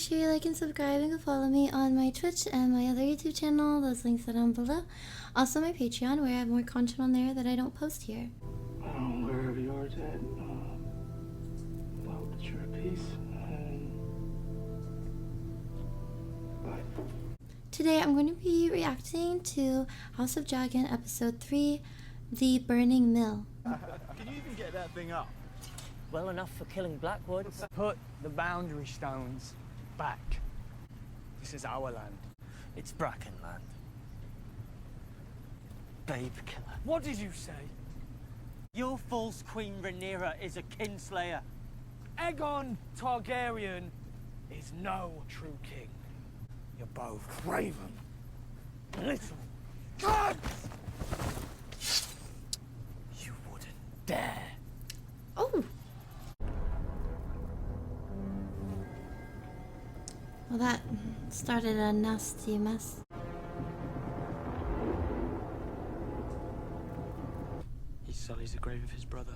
sure you like and subscribe and go follow me on my Twitch and my other YouTube channel. Those links are down below. Also my Patreon, where I have more content on there that I don't post here. Wherever yours at, hope that you're at peace, and bye. Today I'm going to be reacting to House of Dragon Episode 3, The Burning Mill. Can you even get that thing up? Well enough for killing Blackwoods. Put the boundary stones back. This is our land. It's Bracken land. Babe killer. What did you say? Your false queen Rhaenyra is a kinslayer. Aegon Targaryen is no true king. You're both craven little gods! You wouldn't dare. Oh! Well, that started a nasty mess. He sullies the grave of his brother.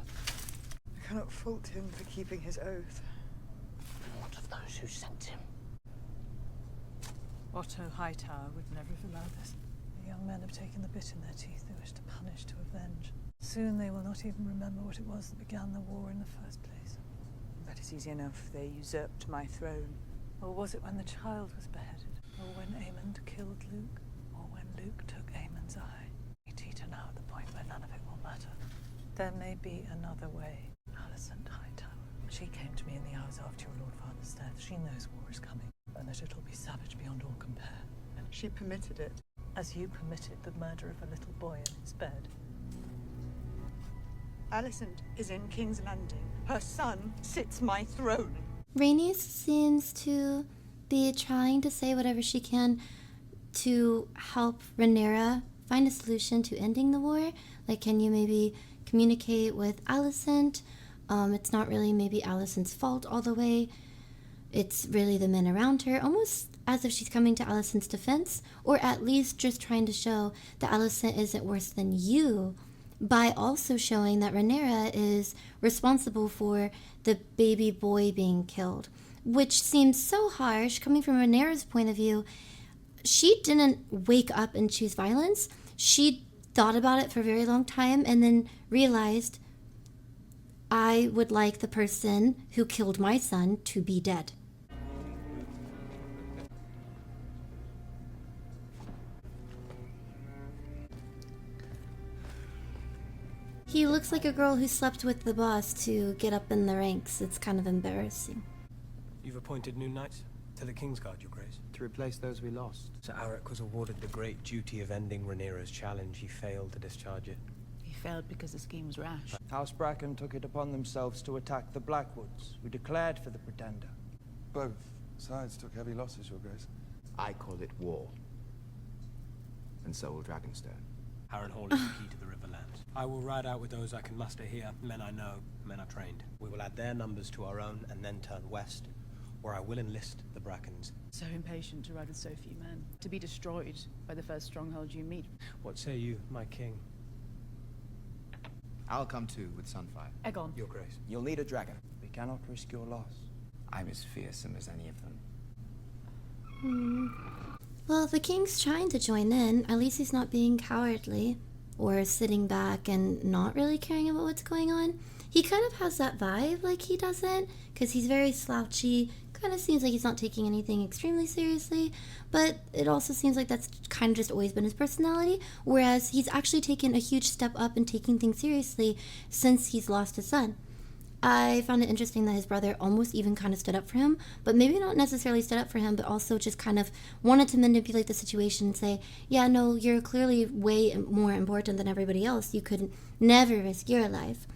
I cannot fault him for keeping his oath. What of those who sent him? Otto Hightower would never have allowed this. The young men have taken the bit in their teeth they wish to punish, to avenge. Soon they will not even remember what it was that began the war in the first place. That is easy enough. They usurped my throne. Or was it when the child was beheaded? Or when Aemon killed Luke? Or when Luke took Aemon's eye? We teeter now at the point where none of it will matter. There may be another way. Alicent Hightower. She came to me in the hours after your Lord Father's death. She knows war is coming, and that it'll be savage beyond all compare. And She permitted it. as you permitted the murder of a little boy in his bed. Alicent is in King's Landing. Her son sits my throne. Rhaenys seems to be trying to say whatever she can to help Rhaenyra find a solution to ending the war. Like, can you maybe communicate with Alicent? It's not really maybe Alicent's fault all the way. It's really the men around her, almost as if she's coming to Alicent's defense, or at least just trying to show that Alicent isn't worse than you, by also showing that Rhaenyra is responsible for the baby boy being killed, which seems so harsh coming from Rhaenyra's point of view. She didn't wake up and choose violence. She thought about it for a very long time and then realized, I would like the person who killed my son to be dead. He looks like a girl who slept with the boss to get up in the ranks. It's kind of embarrassing. You've appointed new knights to the Kingsguard, Your Grace. To replace those we lost. Sir Arryk was awarded the great duty of ending Rhaenyra's challenge. He failed to discharge it. He failed because the scheme was rash. House Bracken took it upon themselves to attack the Blackwoods, who declared for the Pretender. Both sides took heavy losses, Your Grace. I call it war. And so will Dragonstone. Harrenhal is the key to the Riverlands. I will ride out with those I can muster here, men I know, men I've trained. We will add their numbers to our own and then turn west, where I will enlist the Brackens. So impatient to ride with so few men. To be destroyed by the first stronghold you meet. What say you, my king? I'll come too with Sunfire. Aegon. Your Grace. You'll need a dragon. We cannot risk your loss. I'm as fearsome as any of them. Well, the king's trying to join in. At least he's not being cowardly or sitting back and not really caring about what's going on. He kind of has that vibe like he doesn't, because he's very slouchy. Kind of seems like he's not taking anything extremely seriously, but it also seems like that's kind of just always been his personality, whereas he's actually taken a huge step up in taking things seriously since he's lost his son. I found it interesting that his brother almost even kind of stood up for him, but maybe not necessarily stood up for him, but also just kind of wanted to manipulate the situation and say, yeah, no, you're clearly way more important than everybody else. You could never risk your life.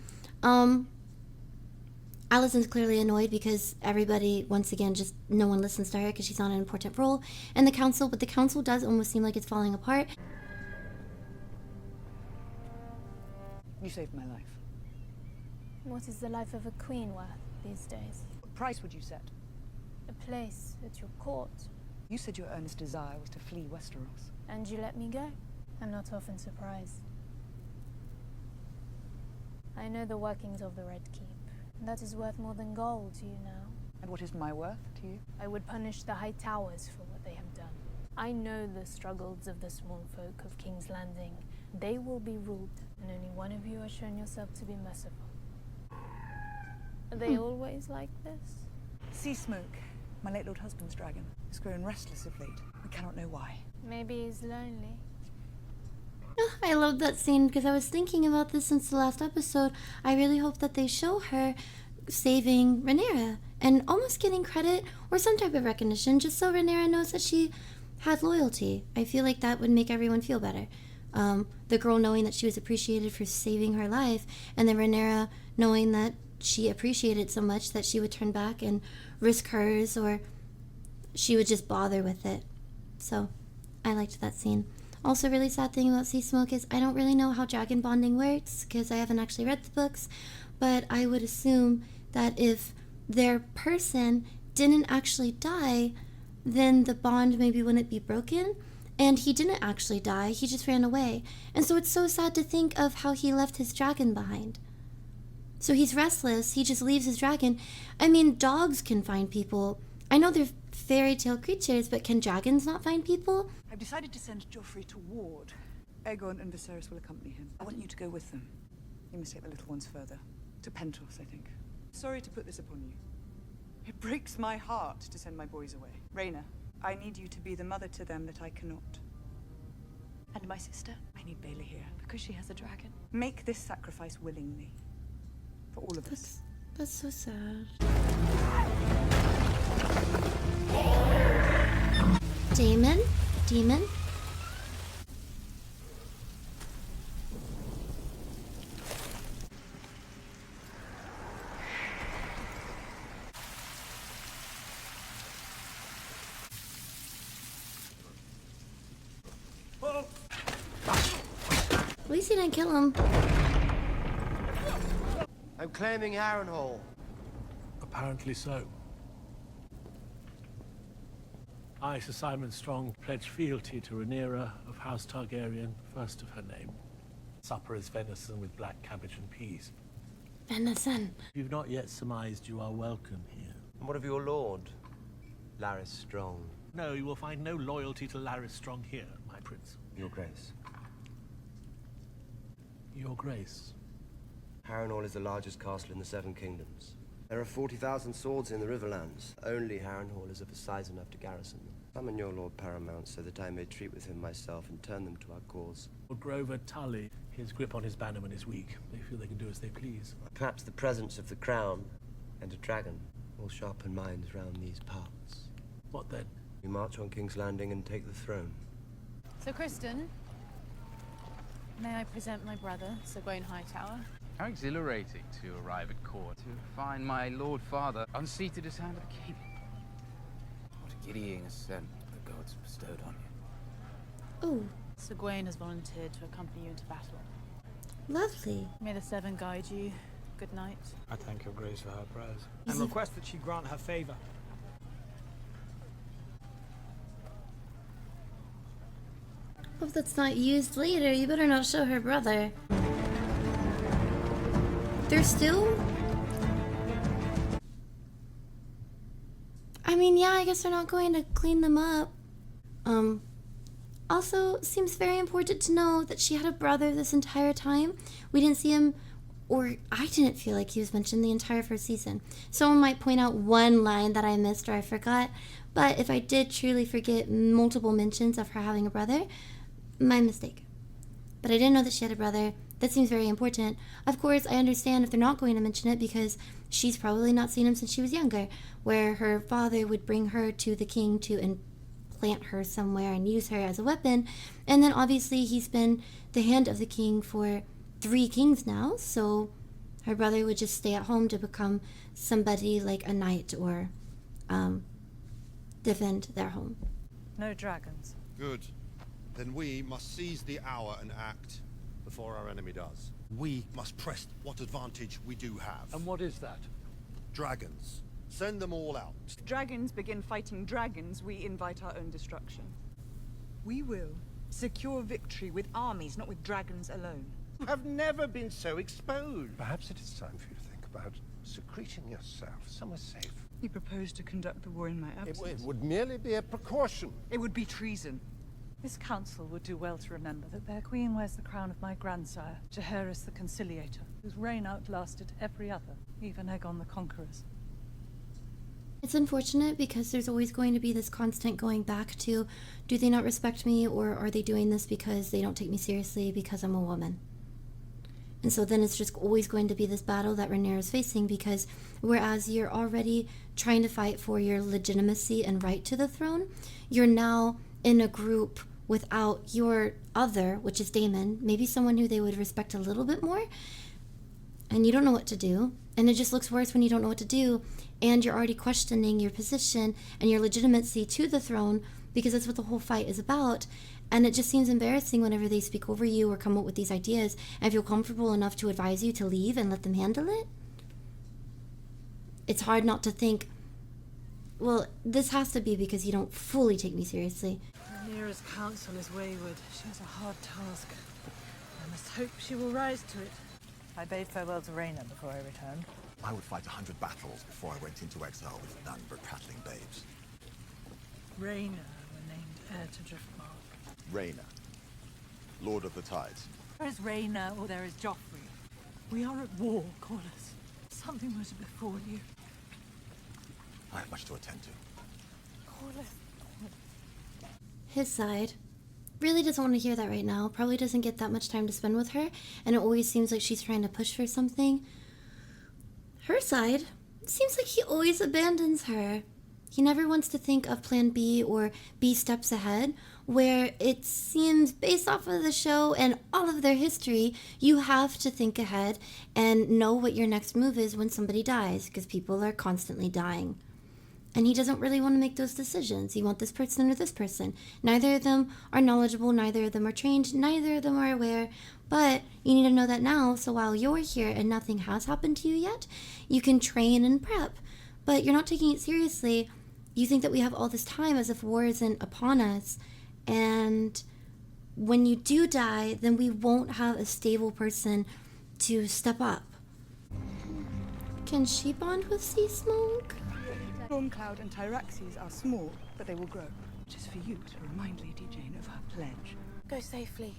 Alicent's clearly annoyed because everybody, once again, just no one listens to her because she's not an important role in the council, but the council does almost seem like it's falling apart. You saved my life. What is the life of a queen worth these days? What price would you set? A place at your court. You said your earnest desire was to flee Westeros. And you let me go. I'm not often surprised. I know the workings of the Red Keep. That is worth more than gold, you know. And what is my worth to you? I would punish the High Towers for what they have done. I know the struggles of the small folk of King's Landing. They will be ruled, and only one of you has shown yourself to be merciful. Are they always like this? Sea Smoke, my late lord husband's dragon, has grown restless of late. We cannot know why. Maybe he's lonely. I love that scene because I was thinking about this since the last episode. I really hope that they show her saving Rhaenyra and almost getting credit or some type of recognition just so Rhaenyra knows that she had loyalty. I feel like that would make everyone feel better. The girl knowing that she was appreciated for saving her life, and then Rhaenyra knowing that she appreciated so much that she would turn back and risk hers, or she would just bother with it. So I liked that scene. Also, really sad thing about Sea Smoke is I don't really know how dragon bonding works because I haven't actually read the books, but I would assume that if their person didn't actually die, then the bond maybe wouldn't be broken. And he didn't actually die, he just ran away. And so it's so sad to think of how he left his dragon behind. So he's restless, he just leaves his dragon. I mean, dogs can find people. I know they're fairy tale creatures, but can dragons not find people? I've decided to send Joffrey to Ward. Aegon and Viserys will accompany him. I want you to go with them. You must take the little ones further. To Pentos, I think. Sorry to put this upon you. It breaks my heart to send my boys away. Rhaenyra, I need you to be the mother to them that I cannot. And my sister? I need Bailey here. Because she has a dragon. Make this sacrifice willingly. For all of us. That's so sad. Daemon? Demon? At least he didn't kill him. I'm claiming Harrenhal. Apparently so. I, Sir Simon Strong, pledge fealty to Rhaenyra of House Targaryen, first of her name. Supper is venison with black cabbage and peas. Venison. If you've not yet surmised, you are welcome here. And what of your lord, Larys Strong? No, you will find no loyalty to Larys Strong here, my prince. Your Grace. Your Grace. Harrenhal is the largest castle in the Seven Kingdoms. There are 40,000 swords in the Riverlands. Only Harrenhal is of a size enough to garrison them. Summon your Lord Paramount so that I may treat with him myself and turn them to our cause. Lord Grover Tully, his grip on his bannerman is weak. They feel they can do as they please. Perhaps the presence of the crown and a dragon will sharpen minds round these parts. What then? We march on King's Landing and take the throne. So, Kristen, may I present my brother, Sir Gawain Hightower? How exhilarating to arrive at court, to find my Lord Father unseated as hand of the king. What a giddying ascent the gods bestowed on you. Oh, Sir Gawain has volunteered to accompany you into battle. lovely. May the Seven guide you. Good night. I thank your grace for her prayers. And request that she grant her favor. Hope that's not used later. You better not show her brother. They're still... I mean, yeah, I guess they're not going to clean them up. Also, seems very important to know that she had a brother this entire time. We didn't see him, or I didn't feel like he was mentioned the entire first season. Someone might point out one line that I missed or I forgot, but if I did truly forget multiple mentions of her having a brother, my mistake. But I didn't know that she had a brother. That seems very important. Of course, I understand if they're not going to mention it because she's probably not seen him since she was younger, where her father would bring her to the king to implant her somewhere and use her as a weapon. And then obviously he's been the hand of the king for 3 kings now, so her brother would just stay at home to become somebody like a knight or defend their home. No dragons. Good. Then we must seize the hour and act before our enemy does. We must press what advantage we do have. And what is that? Dragons. Send them all out. Dragons begin fighting dragons, we invite our own destruction. We will secure victory with armies, not with dragons alone. You have never been so exposed. Perhaps it is time for you to think about secreting yourself somewhere safe. He proposed to conduct the war in my absence. It would merely be a precaution. It would be treason. This council would do well to remember that their queen wears the crown of my grandsire, Jaehaerys the Conciliator, whose reign outlasted every other, even Aegon the Conqueror's. It's unfortunate because there's always going to be this constant going back to, do they not respect me, or are they doing this because they don't take me seriously because I'm a woman? And so then it's just always going to be this battle that Rhaenyra is facing, because whereas you're already trying to fight for your legitimacy and right to the throne, you're now in a group without your other, which is Daemon, maybe someone who they would respect a little bit more, and you don't know what to do. And it just looks worse when you don't know what to do, and you're already questioning your position and your legitimacy to the throne, because that's what the whole fight is about. And it just seems embarrassing whenever they speak over you or come up with these ideas and feel comfortable enough to advise you to leave and let them handle it. It's hard not to think, well, this has to be because you don't fully take me seriously. Rhaenyra's counsel is wayward. She has a hard task. I must hope she will rise to it. I bade farewell to Rhaenyra before I returned. I would fight 100 battles before I went into exile with none but prattling babes. Rhaenyra were named heir to Driftmark. Rhaenyra, Lord of the Tides. There is Rhaenyra or there is Joffrey. We are at war, Corlys. Something was before you. I have much to attend to. Corlys. His side really doesn't want to hear that right now, probably doesn't get that much time to spend with her, and it always seems like she's trying to push for something. Her side, it seems like he always abandons her. He never wants to think of plan B or B steps ahead, where it seems, based off of the show and all of their history, you have to think ahead and know what your next move is when somebody dies, because people are constantly dying. And he doesn't really want to make those decisions. You want this person or this person. Neither of them are knowledgeable, neither of them are trained, neither of them are aware, but you need to know that now, so while you're here and nothing has happened to you yet, you can train and prep. But you're not taking it seriously. You think that we have all this time as if war isn't upon us, and when you do die, then we won't have a stable person to step up. Can she bond with Sea Smoke? Stormcloud and Tyraxes are small, but they will grow. It is for you to remind Lady Jane of her pledge. Go safely,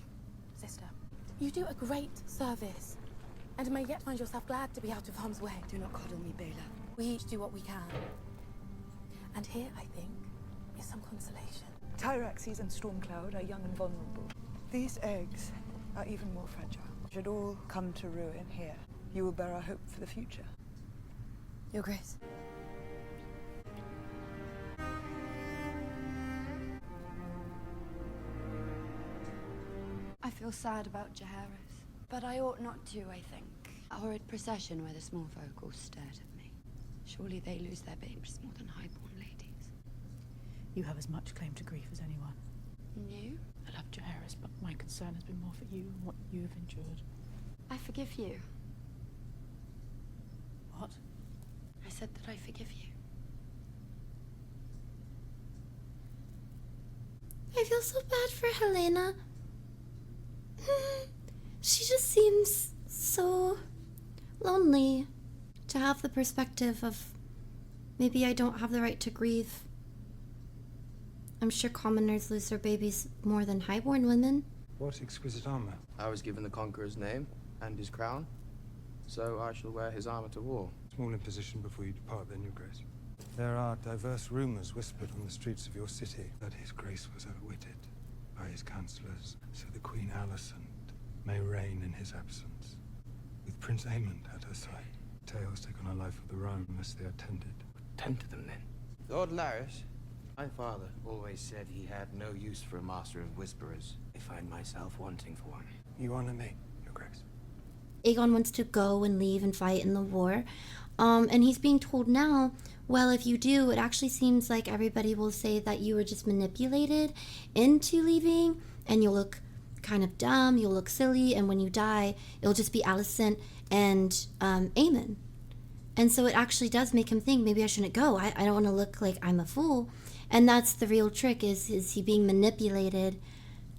sister. You do a great service, and may yet find yourself glad to be out of harm's way. Do not coddle me, Baela. We each do what we can. And here, I think, is some consolation. Tyraxes and Stormcloud are young and vulnerable. These eggs are even more fragile. Should all come to ruin here, you will bear our hope for the future. Your Grace. I feel sad about Jaehaerys, but I ought not to, I think. A horrid procession where the small folk all stared at me. Surely they lose their babes more than highborn ladies. You have as much claim to grief as anyone. You? I love Jaehaerys, but my concern has been more for you and what you have endured. I forgive you. What? I said that I forgive you. I feel so bad for Helena. She just seems so lonely to have the perspective of maybe I don't have the right to grieve. I'm sure commoners lose their babies more than highborn women. What exquisite armor? I was given the Conqueror's name and his crown, so I shall wear his armor to war. Small imposition before you depart, then, Your Grace. There are diverse rumors whispered on the streets of your city that his grace was outwitted by his counselors, so the Queen Alicent may reign in his absence, with Prince Aemon at her side. Tales take on a life of their own unless they are tended. Tend to them, then. Lord Larys, my father always said he had no use for a master of whisperers. I find myself wanting for one. You honor me, Your Grace. Aegon wants to go and leave and fight in the war. And he's being told now, well, if you do, it actually seems like everybody will say that you were just manipulated into leaving, and you'll look kind of dumb, you'll look silly, and when you die, it'll just be Alicent and Aemon. And so it actually does make him think, maybe I shouldn't go. I don't want to look like I'm a fool. And that's the real trick, is he being manipulated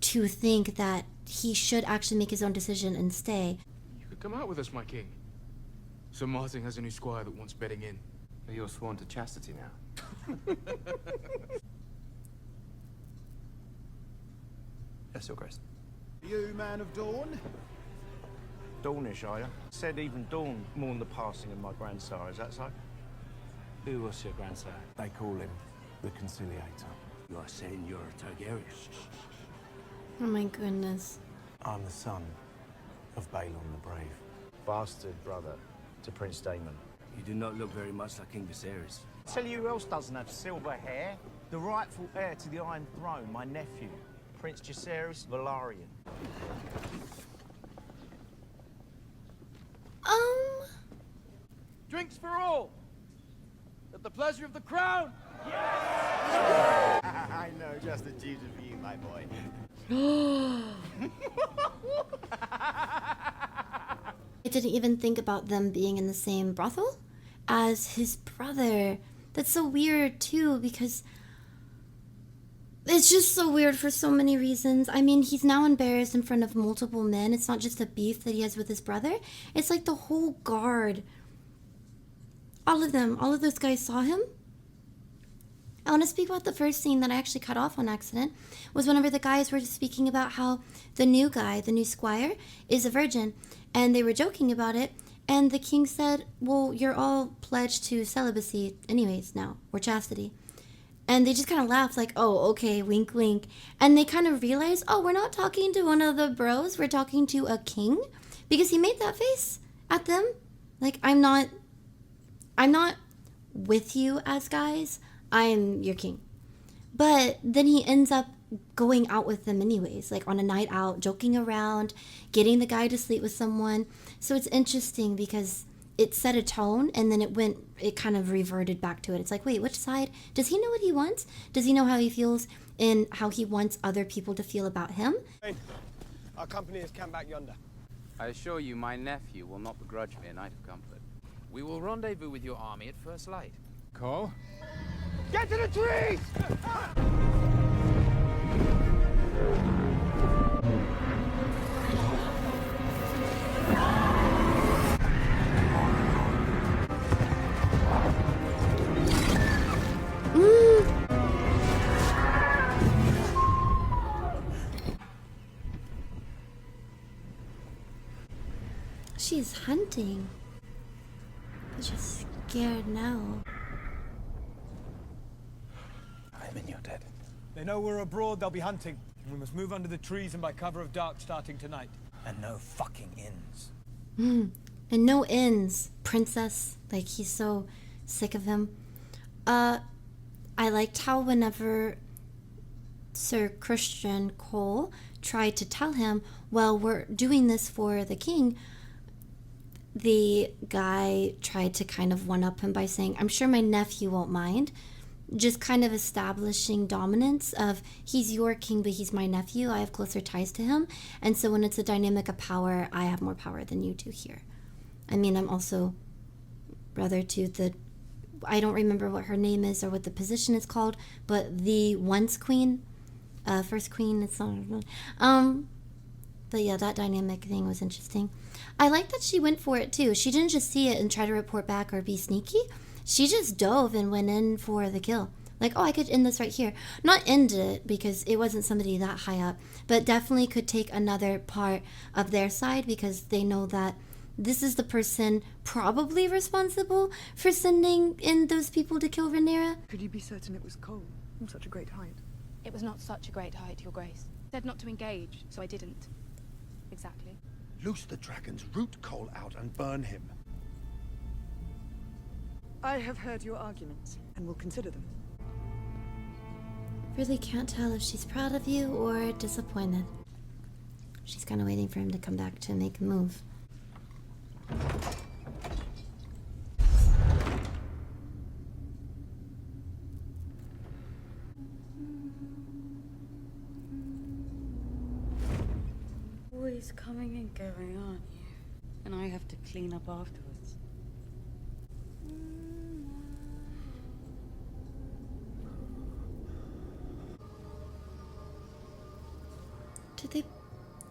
to think that he should actually make his own decision and stay. You could come out with us, my king. Sir Martin has a new squire that wants bedding in. But you're sworn to chastity now. Yes, Your Grace. You man of Dawn? Dawnish, are you? Said even Dawn mourned the passing of my grandsire, is that so? Who was your grandsire? They call him the Conciliator. You are saying you're a Targaryen? Oh my goodness. I'm the son of Balon the Brave. Bastard brother to Prince Daemon. You do not look very much like King Viserys. Tell you who else doesn't have silver hair? The rightful heir to the Iron Throne, my nephew, Prince Jacaerys Velaryon. Drinks for all! At the pleasure of the crown! I know just the duty for you, my boy. I didn't even think about them being in the same brothel as his brother. That's so weird too, because it's just so weird for so many reasons. I mean, he's now embarrassed in front of multiple men. It's not just a beef that he has with his brother. It's like the whole guard. All of them, all of those guys saw him. I want to speak about the first scene that I actually cut off on accident, was whenever the guys were speaking about how the new guy, the new squire, is a virgin, and they were joking about it, and the king said, well, you're all pledged to celibacy anyways now, or chastity. And they just kind of laughed like, oh, okay, wink, wink. And they kind of realized, oh, we're not talking to one of the bros, we're talking to a king, because he made that face at them. Like, I'm not with you as guys, I'm your king. But then he ends up going out with them anyways, like on a night out, joking around, getting the guy to sleep with someone. So it's interesting because it set a tone and then it kind of reverted back to it. It's like, wait, which side? Does he know what he wants? Does he know how he feels and how he wants other people to feel about him? Our company is camped back yonder. I assure you, my nephew will not begrudge me a night of comfort. We will rendezvous with your army at first light. Cole? Get to the trees! She's hunting. But she's scared now. Aemon, you're dead. They know we're abroad, they'll be hunting. And we must move under the trees and by cover of dark starting tonight. And no fucking inns. And no ends, princess. Like, he's so sick of him. I liked how whenever Sir Christian Cole tried to tell him, well, we're doing this for the king, the guy tried to kind of one-up him by saying, I'm sure my nephew won't mind. Just kind of establishing dominance of, he's your king, but he's my nephew. I have closer ties to him. And so when it's a dynamic of power, I have more power than you do here. I mean, I'm also brother to the, I don't remember what her name is or what the position is called, but the once queen, first queen, it's not, but yeah, that dynamic thing was interesting. I like that she went for it too. She didn't just see it and try to report back or be sneaky. She just dove and went in for the kill. Like, oh, I could end this right here. Not end it because it wasn't somebody that high up, but definitely could take another part of their side because they know that this is the person probably responsible for sending in those people to kill Rhaenyra. Could you be certain it was Cole from such a great height? It was not such a great height, Your Grace. Said not to engage, so I didn't. Exactly. Loose the dragons, root Cole out and burn him. I have heard your arguments and will consider them. Really can't tell if she's proud of you or disappointed. She's kind of waiting for him to come back to make a move. Always coming and going, aren't you? And I have to clean up afterwards.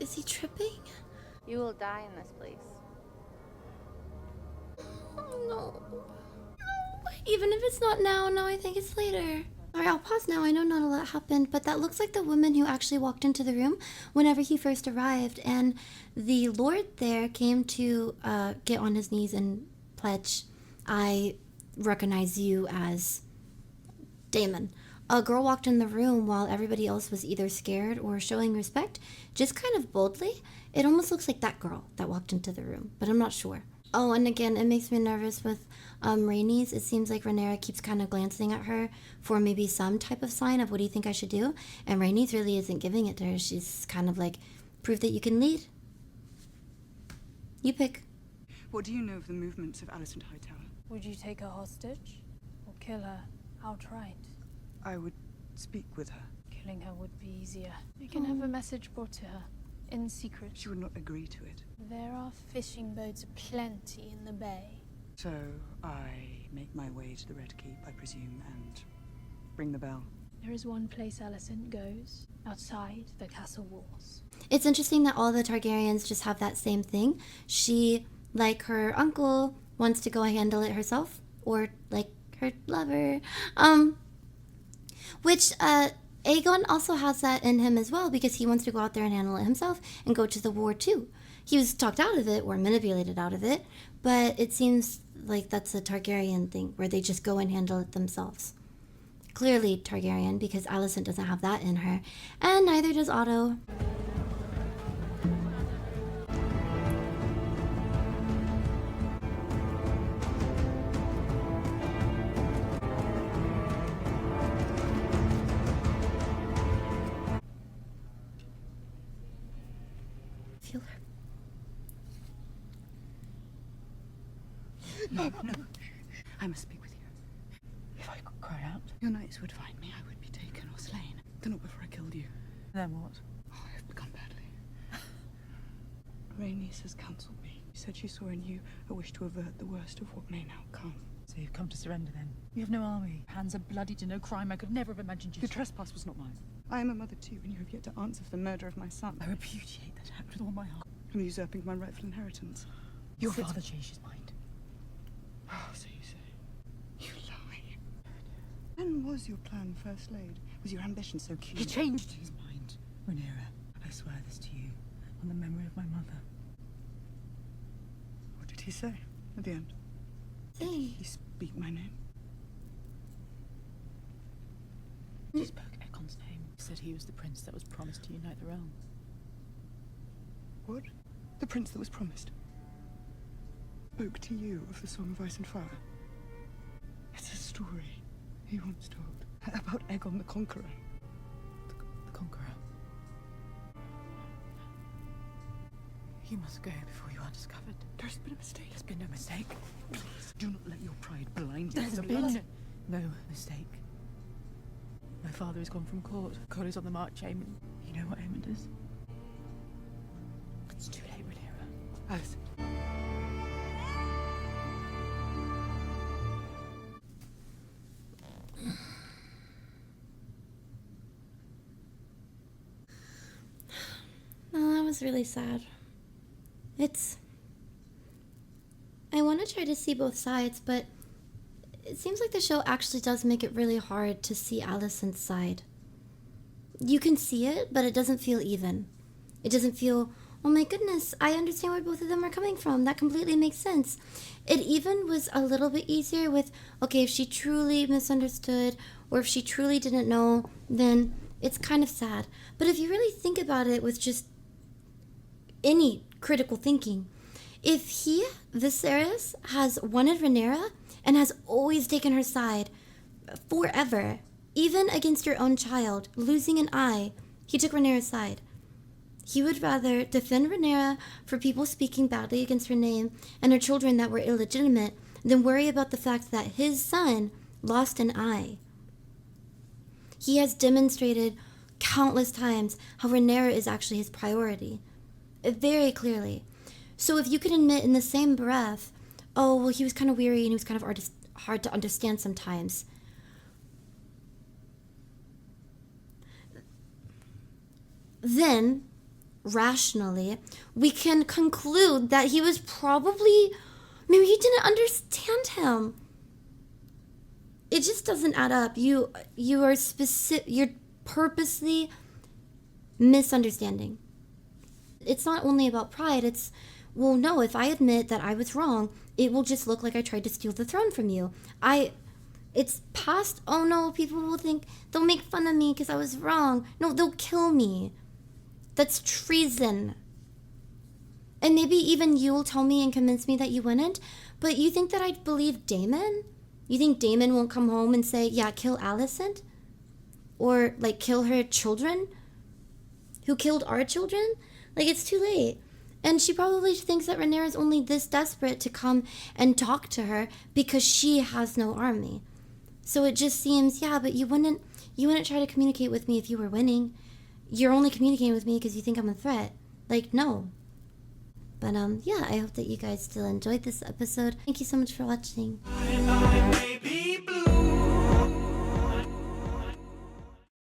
Is he tripping? You will die in this place. Oh no. No, wait. Even if it's not now, I think it's later. Alright, I'll pause now. I know not a lot happened, but that looks like the woman who actually walked into the room whenever he first arrived, and the Lord there came to get on his knees and pledge, I recognize you as Daemon. A girl walked in the room while everybody else was either scared or showing respect, just kind of boldly. It almost looks like that girl that walked into the room, but I'm not sure. Oh, and again, it makes me nervous with Rhaenys. It seems like Rhaenyra keeps kind of glancing at her for maybe some type of sign of what do you think I should do? And Rhaenys really isn't giving it to her. She's kind of like, prove that you can lead. You pick. What do you know of the movements of Alicent Hightower? Would you take her hostage? Or kill her outright? I would speak with her. Killing her would be easier. You can have a message brought to her. In secret. She would not agree to it. There are fishing boats aplenty in the bay. So I make my way to the Red Keep, I presume, and ring the bell. There is one place Alicent goes, outside the castle walls. It's interesting that all the Targaryens just have that same thing. She, like her uncle, wants to go handle it herself, or like her lover. Which Aegon also has that in him as well, because he wants to go out there and handle it himself and go to the war too. He was talked out of it or manipulated out of it, but it seems like that's a Targaryen thing where they just go and handle it themselves. Clearly Targaryen, because Alicent doesn't have that in her, and neither does Otto. Feel her. No. I must speak with you. If I could cry out, your knights would find me. I would be taken or slain. Though not before I killed you. Then what? Oh, I have begun badly. Rhaenys has counselled me. She said she saw in you a wish to avert the worst of what may now come. So you've come to surrender then? You have no army. Hands are bloody to no crime. I could never have imagined you. The trespass was not mine. I am a mother too, and you have yet to answer for the murder of my son. I repudiate that act with all my heart. I'm usurping my rightful inheritance. Your father changed his mind. Oh, so you say. You lie. When was your plan first laid? Was your ambition so keen? He changed his mind. Rhaenyra, I swear this to you, on the memory of my mother. What did he say at the end? Did he speak my name? He spoke Egon's name. He said he was the prince that was promised to unite the realm. What? The prince that was promised? Spoke to you of the Song of Ice and Fire? It's a story he once told about Aegon the Conqueror. The Conqueror. You must go before you are discovered. There's been a mistake. There's been no mistake. Please, do not let your pride blind you. There's been no mistake. My father has gone from court. God is on the march, Aemon. You know what Aemon is? It's too late, Rhaenyra. Alicent. Oh, that was really sad. I want to try to see both sides, but it seems like the show actually does make it really hard to see Alicent's side. You can see it, but it doesn't feel even. It doesn't feel, oh my goodness, I understand where both of them are coming from. That completely makes sense. It even was a little bit easier with, okay, if she truly misunderstood or if she truly didn't know, then it's kind of sad. But if you really think about it with just any critical thinking, if he, Viserys, has wanted Rhaenyra and has always taken her side forever, even against your own child, losing an eye, he took Rhaenyra's side. He would rather defend Rhaenyra for people speaking badly against her name and her children that were illegitimate than worry about the fact that his son lost an eye. He has demonstrated countless times how Rhaenyra is actually his priority. Very clearly. So if you could admit in the same breath, oh, well, he was kind of weary and he was kind of hard to understand sometimes, then, rationally, we can conclude that he was probably, maybe he didn't understand him. it just doesn't add up. You are you're purposely misunderstanding. It's not only about pride, it's, well, no, if I admit that I was wrong, it will just look like I tried to steal the throne from you. It's past, oh no, people will think, they'll make fun of me because I was wrong. No, they'll kill me. That's treason. And maybe even you'll tell me and convince me that you wouldn't, but you think that I'd believe Daemon? You think Daemon won't come home and say, yeah, kill Alicent? Or, like, kill her children? Who killed our children? Like, it's too late. And she probably thinks that Rhaenyra is only this desperate to come and talk to her because she has no army. So it just seems, yeah, but you wouldn't try to communicate with me if you were winning. You're only communicating with me because you think I'm a threat. Like, no. But, yeah, I hope that you guys still enjoyed this episode. Thank you so much for watching.